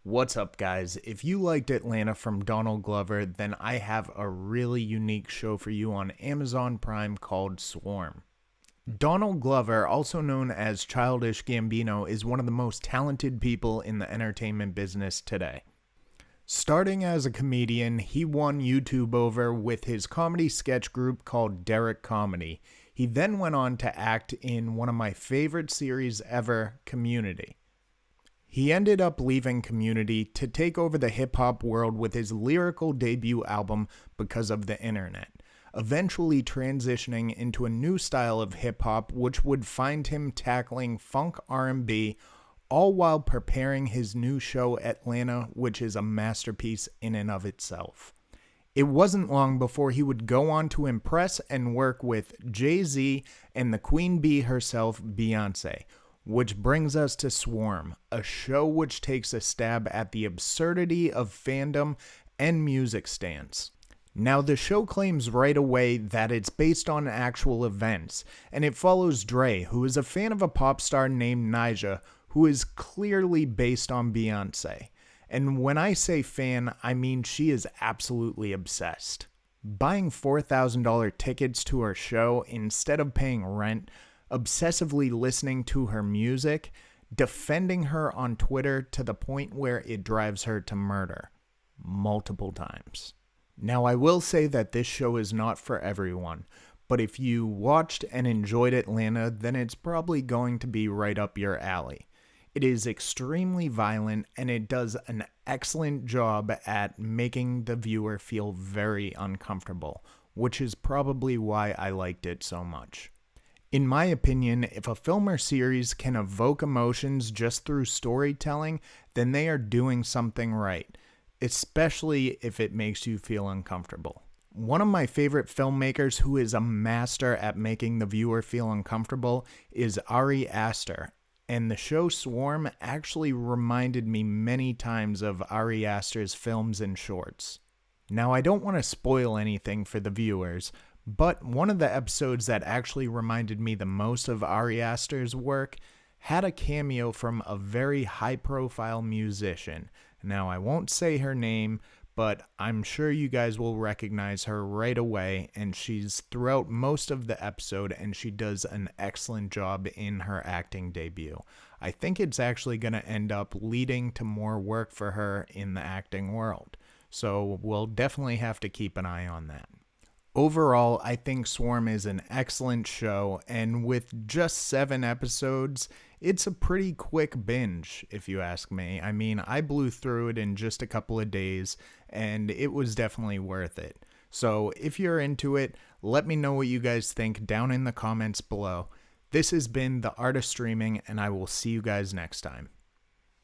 What's up, guys? If you liked Atlanta from Donald Glover, then I have a really unique show for you on Amazon Prime called Swarm. Donald Glover, also known as Childish Gambino, is one of the most talented people in the entertainment business today. Starting as a comedian, he won YouTube over with his comedy sketch group called Derek Comedy. He then went on to act in one of my favorite series ever, Community. He ended up leaving Community to take over the hip-hop world with his lyrical debut album Because of the Internet, eventually transitioning into a new style of hip-hop which would find him tackling funk R&B, all while preparing his new show Atlanta, which is a masterpiece in and of itself. It wasn't long before he would go on to impress and work with Jay-Z and the Queen Bee herself, Beyonce. Which brings us to Swarm, a show which takes a stab at the absurdity of fandom and music stans. Now, the show claims right away that it's based on actual events, and it follows Dre, who is a fan of a pop star named Nyjah, who is clearly based on Beyonce. And when I say fan, I mean she is absolutely obsessed. Buying $4,000 tickets to her show instead of paying rent, obsessively listening to her music, defending her on Twitter to the point where it drives her to murder. Multiple times. Now, I will say that this show is not for everyone, but if you watched and enjoyed Atlanta, then it's probably going to be right up your alley. It is extremely violent, and it does an excellent job at making the viewer feel very uncomfortable, which is probably why I liked it so much. In my opinion, if a film or series can evoke emotions just through storytelling, then they are doing something right, especially if it makes you feel uncomfortable. One of my favorite filmmakers who is a master at making the viewer feel uncomfortable is Ari Aster, and the show Swarm actually reminded me many times of Ari Aster's films and shorts. Now, I don't want to spoil anything for the viewers, but one of the episodes that actually reminded me the most of Ari Aster's work had a cameo from a very high-profile musician. Now, I won't say her name, but I'm sure you guys will recognize her right away, and she's throughout most of the episode, and she does an excellent job in her acting debut. I think it's actually going to end up leading to more work for her in the acting world, so we'll definitely have to keep an eye on that. Overall, I think Swarm is an excellent show, and with just 7 episodes, it's a pretty quick binge, if you ask me. I mean, I blew through it in just a couple of days, and it was definitely worth it. So if you're into it, let me know what you guys think down in the comments below. This has been The Art of Streaming, and I will see you guys next time.